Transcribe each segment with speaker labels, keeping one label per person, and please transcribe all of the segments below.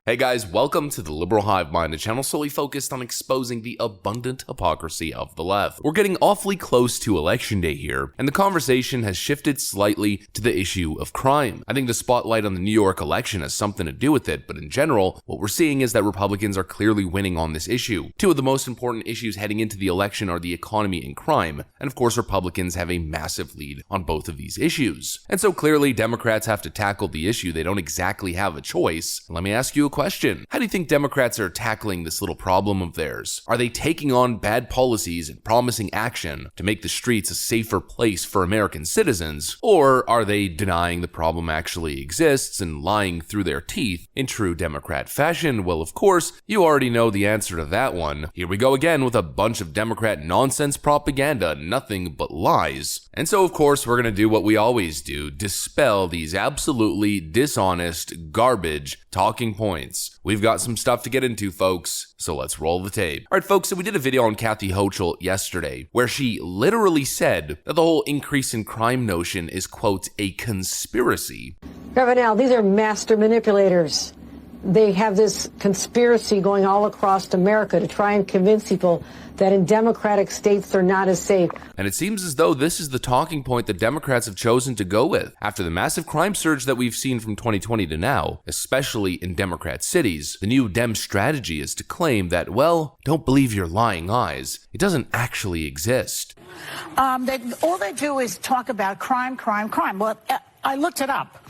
Speaker 1: Hey guys, welcome to the Liberal Hive Mind, a channel solely focused on exposing the abundant hypocrisy of the left. We're getting awfully close to election day here, and the conversation has shifted slightly to the issue of crime. I think the spotlight on the New York election has something to do with it, but in general, what we're seeing is that Republicans are clearly winning on this issue. Two of the most important issues heading into the election are the economy and crime, and of course Republicans have a massive lead on both of these issues. And so clearly Democrats have to tackle the issue. They don't exactly have a choice. Let me ask you a question. How do you think Democrats are tackling this little problem of theirs? Are they taking on bad policies and promising action to make the streets a safer place for American citizens? Or are they denying the problem actually exists and lying through their teeth in true Democrat fashion? Well, of course, you already know the answer to that one. Here we go again with a bunch of Democrat nonsense propaganda, nothing but lies. And so, of course, we're going to do what we always do, dispel these absolutely dishonest, garbage talking points. We've got some stuff to get into, folks, so let's roll the tape. Alright folks, so we did a video on Kathy Hochul yesterday where she literally said that the whole increase in crime notion is, quote, a conspiracy.
Speaker 2: Ravenel, these are master manipulators. They have this conspiracy going all across America to try and convince people that in democratic states they're not as safe.
Speaker 1: And it seems as though this is the talking point that Democrats have chosen to go with. After the massive crime surge that we've seen from 2020 to now, especially in Democrat cities, the new Dem strategy is to claim that, well, don't believe your lying eyes. It doesn't actually exist.
Speaker 3: All they do is talk about crime. Well, I looked it up.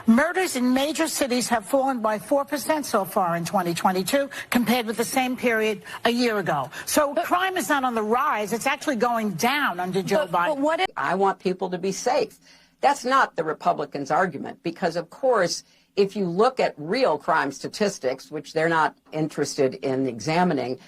Speaker 3: Murders in major cities have fallen by 4% so far in 2022 compared with the same period a year ago. So crime is not on the rise. It's actually going down under Joe Biden.
Speaker 4: But I want people to be safe. That's not the Republicans' argument, because, of course, if you look at real crime statistics, which they're not interested in examining,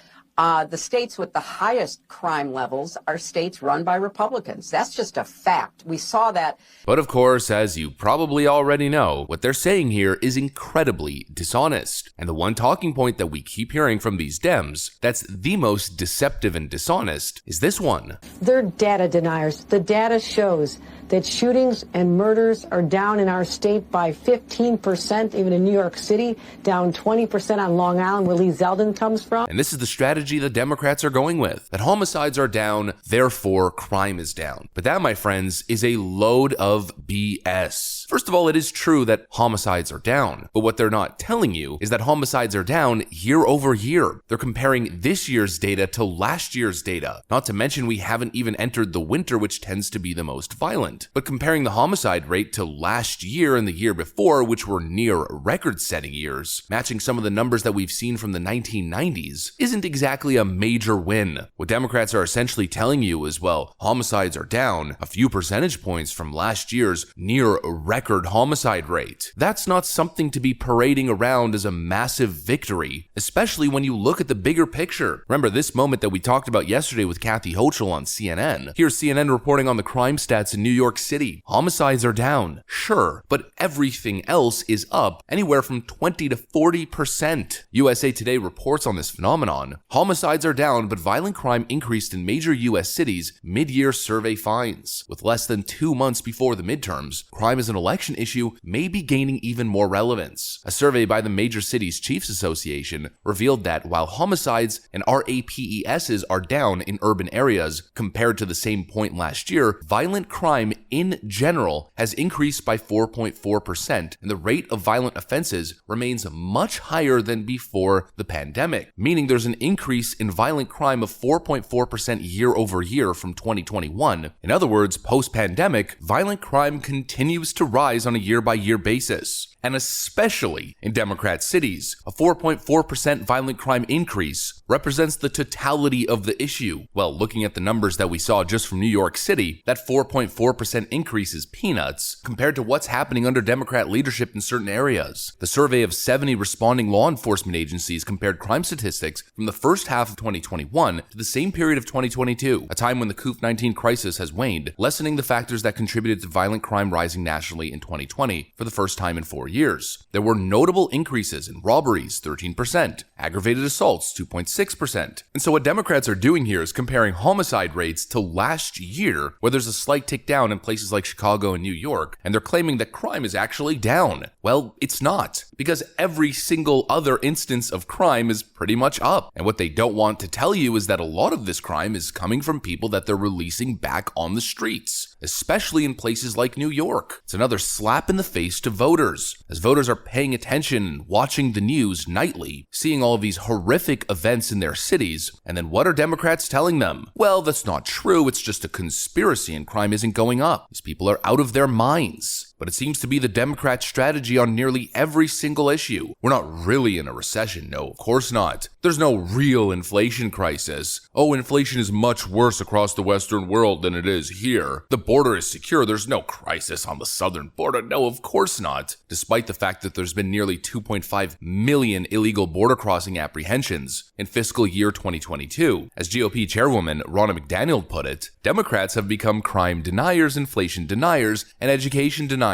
Speaker 4: the states with the highest crime levels are states run by Republicans. That's just a fact. We saw that.
Speaker 1: But of course, as you probably already know, what they're saying here is incredibly dishonest. And the one talking point that we keep hearing from these Dems that's the most deceptive and dishonest is this one.
Speaker 2: They're data deniers. The data shows that shootings and murders are down in our state by 15%, even in New York City, down 20% on Long Island, where Lee Zeldin comes from.
Speaker 1: And this is the strategy the Democrats are going with, that homicides are down, therefore crime is down. But that, my friends, is a load of BS. First of all, it is true that homicides are down, but what they're not telling you is that homicides are down year over year. They're comparing this year's data to last year's data. Not to mention we haven't even entered the winter, which tends to be the most violent. But comparing the homicide rate to last year and the year before, which were near record-setting years, matching some of the numbers that we've seen from the 1990s, isn't exactly a major win. What Democrats are essentially telling you is, well, homicides are down a few percentage points from last year's near record homicide rate. That's not something to be parading around as a massive victory, especially when you look at the bigger picture. Remember this moment that we talked about yesterday with Kathy Hochul on CNN. Here's CNN reporting on the crime stats in New York City. Homicides are down, sure, but everything else is up anywhere from 20 to 40%. USA Today reports on this phenomenon. Homicides are down, but violent crime increased in major US cities, mid-year survey finds. With less than 2 months before the midterms, crime as an election issue may be gaining even more relevance. A survey by the Major Cities Chiefs Association revealed that while homicides and RAPESs are down in urban areas compared to the same point last year, violent crime in general has increased by 4.4%, and the rate of violent offenses remains much higher than before the pandemic, meaning there's an increase in violent crime of 4.4% year over year from 2021. In other words, post-pandemic, violent crime continues to rise on a year-by-year basis. And especially in Democrat cities, a 4.4% violent crime increase represents the totality of the issue. Well, looking at the numbers that we saw just from New York City, that 4.4% increase is peanuts compared to what's happening under Democrat leadership in certain areas. The survey of 70 responding law enforcement agencies compared crime statistics from the first half of 2021 to the same period of 2022, a time when the COVID-19 crisis has waned, lessening the factors that contributed to violent crime rising nationally in 2020 for the first time in 4 years. There were notable increases in robberies, 13%, aggravated assaults, 2.6%. And so what Democrats are doing here is comparing homicide rates to last year, where there's a slight tick down in places like Chicago and New York, and they're claiming that crime is actually down. Well, it's not, because every single other instance of crime is pretty much up. And what they don't want to tell you is that a lot of this crime is coming from people that they're releasing back on the streets, especially in places like New York. It's another slap in the face to voters, as voters are paying attention and watching the news nightly, seeing all of these horrific events in their cities, and then what are Democrats telling them? Well, that's not true, it's just a conspiracy and crime isn't going up. These people are out of their minds. But it seems to be the Democrat strategy on nearly every single issue. We're not really in a recession, no, of course not. There's no real inflation crisis. Oh, inflation is much worse across the Western world than it is here. The border is secure, there's no crisis on the southern border. No, of course not. Despite the fact that there's been nearly 2.5 million illegal border crossing apprehensions in fiscal year 2022. As GOP chairwoman Ronna McDaniel put it, Democrats have become crime deniers, inflation deniers, and education deniers.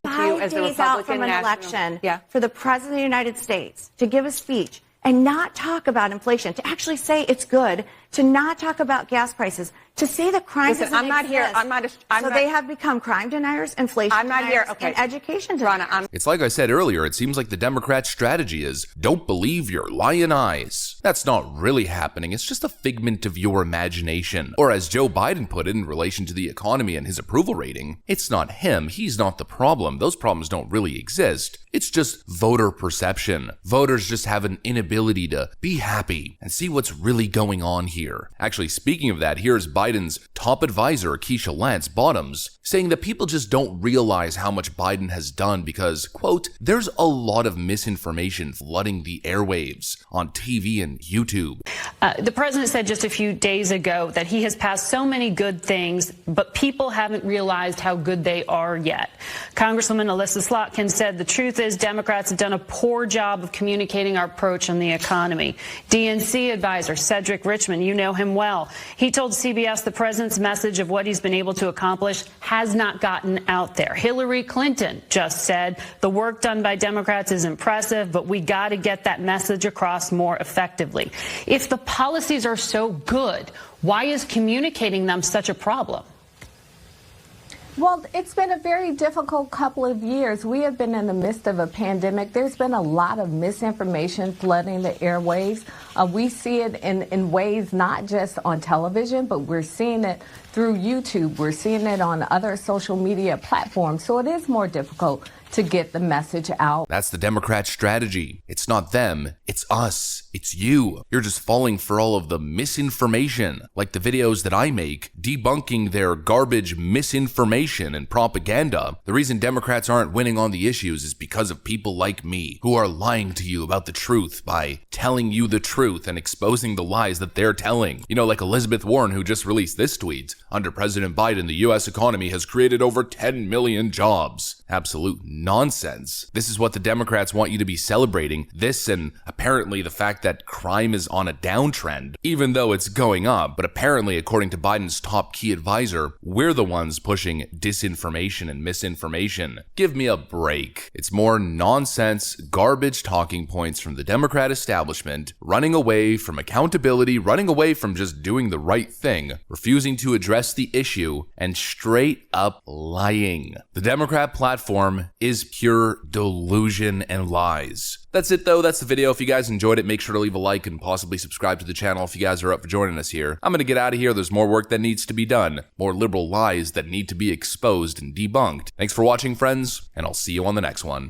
Speaker 5: 5 days out from an election for the President of the United States to give a speech and not talk about inflation, to actually say it's good, to not talk about gas prices, to say that crime doesn't exist. They have become crime deniers, inflation deniers, and education deniers.
Speaker 1: It's like I said earlier, it seems like the Democrat strategy is, don't believe your lying eyes. That's not really happening, it's just a figment of your imagination. Or as Joe Biden put it in relation to the economy and his approval rating, it's not him, he's not the problem. Those problems don't really exist. It's just voter perception. Voters just have an inability to be happy and see what's really going on here. Actually, speaking of that, here's Biden's top advisor, Keisha Lance Bottoms, saying that people just don't realize how much Biden has done because, quote, there's a lot of misinformation flooding the airwaves on TV and YouTube.
Speaker 6: The president said just a few days ago that he has passed so many good things, but people haven't realized how good they are yet. Congresswoman Alyssa Slotkin said the truth is Democrats have done a poor job of communicating our approach on the economy. DNC advisor Cedric Richmond, you know him well. He told CBS the president's message of what he's been able to accomplish has not gotten out there. Hillary Clinton just said the work done by Democrats is impressive, but we got to get that message across more effectively. If the policies are so good, why is communicating them such a problem?
Speaker 7: Well, it's been a very difficult couple of years. We have been in the midst of a pandemic. There's been a lot of misinformation flooding the airwaves. We see it in ways not just on television, but we're seeing it through YouTube. We're seeing it on other social media platforms. So it is more difficult to get the message out.
Speaker 1: That's the Democrat strategy. It's not them, it's us. It's you. You're just falling for all of the misinformation, like the videos that I make debunking their garbage misinformation and propaganda. The reason Democrats aren't winning on the issues is because of people like me who are lying to you about the truth by telling you the truth and exposing the lies that they're telling. You know, like Elizabeth Warren, who just released this tweet. Under President Biden, the U.S. economy has created over 10 million jobs. Absolute nonsense. This is what the Democrats want you to be celebrating. This and apparently the fact that crime is on a downtrend, even though it's going up. But apparently, according to Biden's top key advisor, we're the ones pushing disinformation and misinformation. Give me a break. It's more nonsense, garbage talking points from the Democrat establishment, running away from accountability, running away from just doing the right thing, refusing to address the issue, and straight up lying. The Democrat platform is pure delusion and lies. That's it though, that's the video. If you guys enjoyed it, make sure to leave a like and possibly subscribe to the channel if you guys are up for joining us here. I'm gonna get out of here, there's more work that needs to be done, more liberal lies that need to be exposed and debunked. Thanks for watching, friends, and I'll see you on the next one.